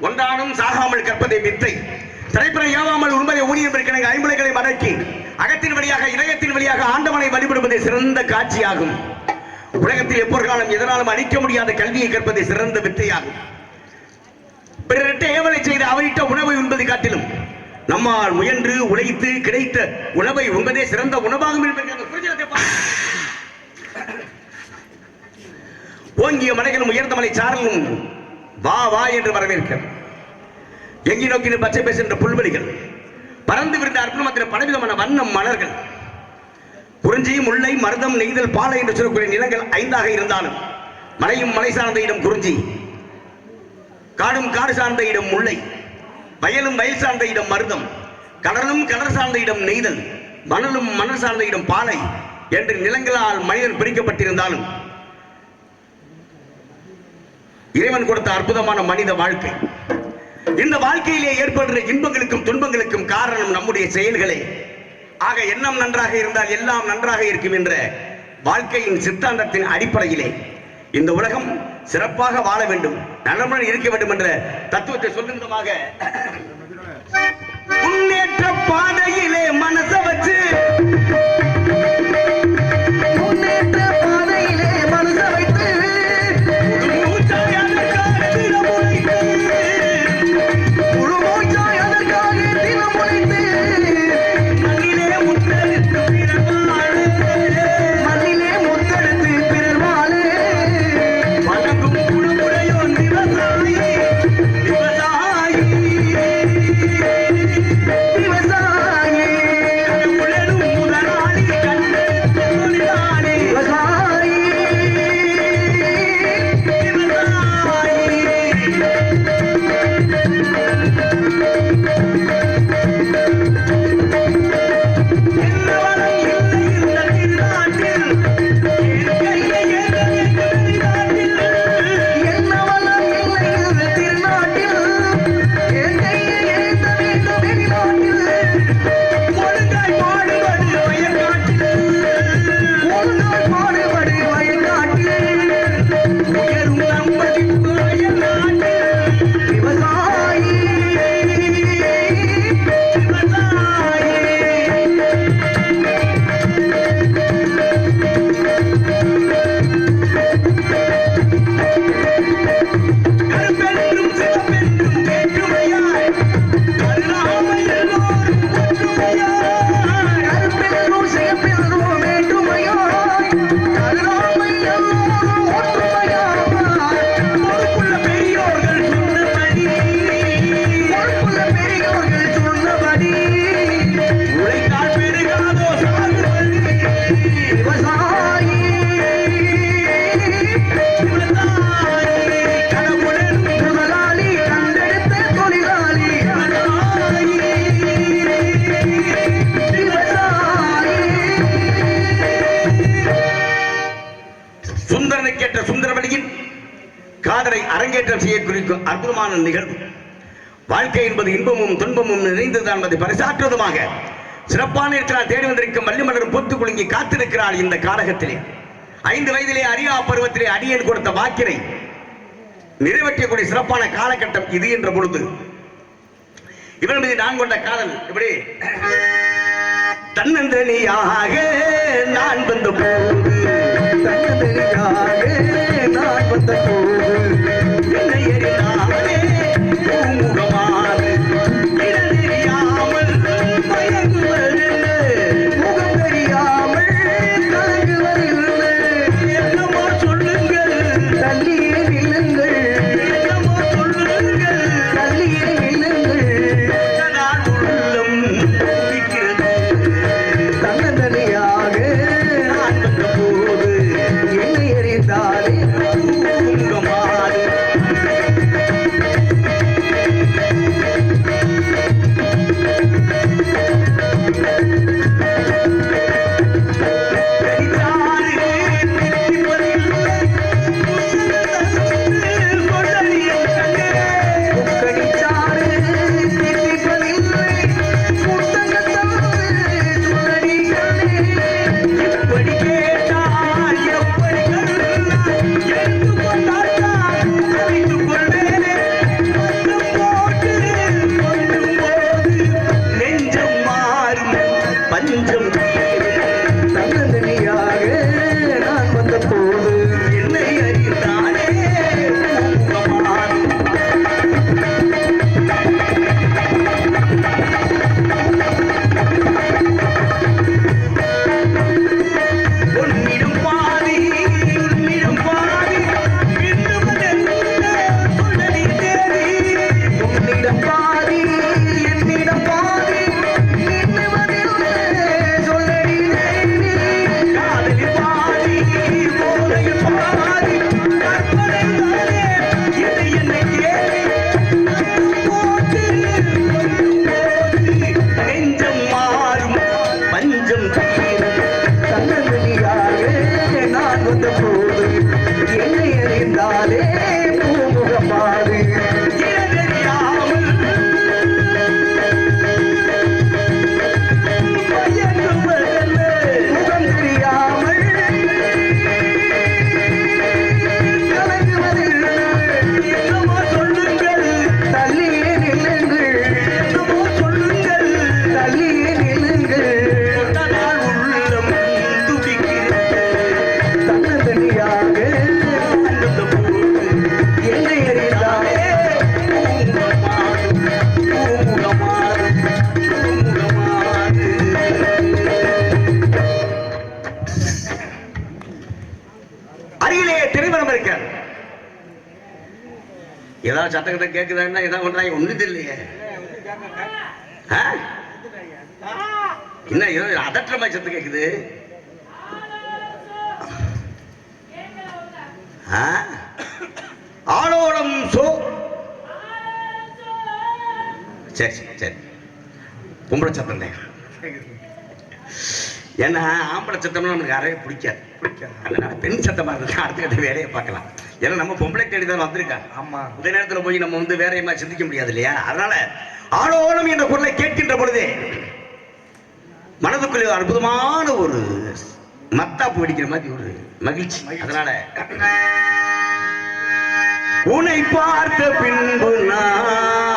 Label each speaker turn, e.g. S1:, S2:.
S1: ஒன்றானும் சாகாமல் கற்பதை வித்தை திரைப்படம் ஏவாமல் உண்மையை ஊழியம் இருக்கிற ஐம்பளைகளை மடக்கி அகத்தின் வழியாக இதயத்தின் வழியாக ஆண்டவனை வழிபடுவதே சிறந்த காட்சியாகும். உலகத்தில் எப்பொருளாலும் எதனாலும் அழிக்க முடியாத கல்வியை கற்பது சிறந்த வித்தையாகும். பிறரிட்ட ஏவலை செய்து அவரிட்ட உணவை உண்பதை காட்டிலும் நம்மால் முயன்று உழைத்து கிடைத்த உணவை உண்பதே சிறந்த உணவாகும் என்பதை ஓங்கிய மலைகளும் உயர்ந்த மலை சாரலும் வா வா என்று வரவேற்க எங்கி நோக்கி பச்சை பேசுகின்ற புல்வெளிகள் பறந்து விருந்த அற்புதமான பலவிதமான வண்ணம் மலர்கள் குறிஞ்சி முல்லை மருதம் நெய்தல் பாலை என்று சொல்லக்கூடிய நிலங்கள் 5ஆக இருந்தாலும் மலையும் மலை சார்ந்த இடம் குறிஞ்சி, காடும் காடு சார்ந்த இடம் முல்லை, வயலும் வயல் சார்ந்த இடம் மருதம், கடலும் கடல் சார்ந்த இடம் நெய்தல், மணலும் மணல் சார்ந்த இடம் பாலை என்று நிலங்களால் மனிதன் பிரிக்கப்பட்டிருந்தாலும் இறைவன் கொடுத்த அற்புதமான மனித வாழ்க்கை. இந்த வாழ்க்கையிலே ஏற்படுகிற இன்பங்களுக்கும் துன்பங்களுக்கும் காரணம் நம்முடைய செயல்களே. ஆக எண்ணம் நன்றாக இருந்தால் எல்லாம் நன்றாக இருக்கும் என்ற வாழ்க்கையின் சித்தாந்தத்தின் அடிப்படையிலே இந்த உலகம் சிறப்பாக வாழ வேண்டும், நலமுடன் இருக்க வேண்டும் என்ற தத்துவத்தை சொல்லுந்தமாக முன்னேற்ற பாதையிலே மனச வச்சு
S2: விவசாயி முதலாளி
S1: அரங்கேற்றம் செய்யக்கூடிய அற்புதமான நிகழ்வு. வாழ்க்கை என்பது இன்பமும் துன்பமும் நிறைந்ததுதான் என்பதை பரிசாற்றுவதுமாக சிறப்பான இருக்கிறார் தேடி வந்திருக்கும் வள்ளிமலரும் பொத்து குலுங்கி காத்திருக்கிறாள். இந்த காலகத்திலே 5 வயதிலே அறியா பருவத்திலே அடியன் கொடுத்த வாக்கினை நிறைவேற்றக்கூடிய சிறப்பான காலகட்டம் இது என்ற பொழுது இவன் மீது நான் கொண்ட காதல் இப்படி தன்னந்தனியாக நான் வந்த போது தன்னந்தனியாக நான் வந்த போது என்னை எறினாலே பூமுகமானது இடநெறியாமல் மயங்குவதில்லை முகம் தெரியாமல் கலங்குவதில்லை என்னமோ சொல்லுங்கள் தள்ளியே நில்லுங்கள் என்னமோ சொல்லுங்கள் தள்ளியே நில்லுங்கள் நான் உள்ளம் துடிக்கிறது தன்னந்தனியாக நான் வந்த போது என்னை எறிந்தாலே பூமுகமானது ஏதாவது சத்தத்தை கேட்குதான்னா ஏதாவது ஒன்றாங்க ஒன்றும் தெரியலையே. என்ன ஏதோ அதற்ற மாதிரி சத்தம் கேட்குது. ஆளோளம் சோ சரி சரி சரி பொம்பளை சத்தம் தான். ஏன்னா ஆம்பளை சத்தம்னா நமக்கு யாரையும் பிடிக்காது. அதனால பெண் சத்தமா இருக்கு. அடுத்த கட்ட வேலையை பார்க்கலாம். ஏன்னா நம்ம பொம்பளை தேடி தான் வந்திருக்கா. ஆமா, இந்த நேரத்துல போய் நம்ம வந்து வேற மாதிரி சிந்திக்க முடியாது இல்லையா. அதனால ஆளோளம் என்ற பொருளை கேட்கின்ற பொழுதே மனதுக்குள்ளே அற்புதமான ஒரு மத்தாப்பு வெடிக்கிற மாதிரி ஒரு மகிழ்ச்சி. அதனால உன்னை பார்த்த பின்பு நான்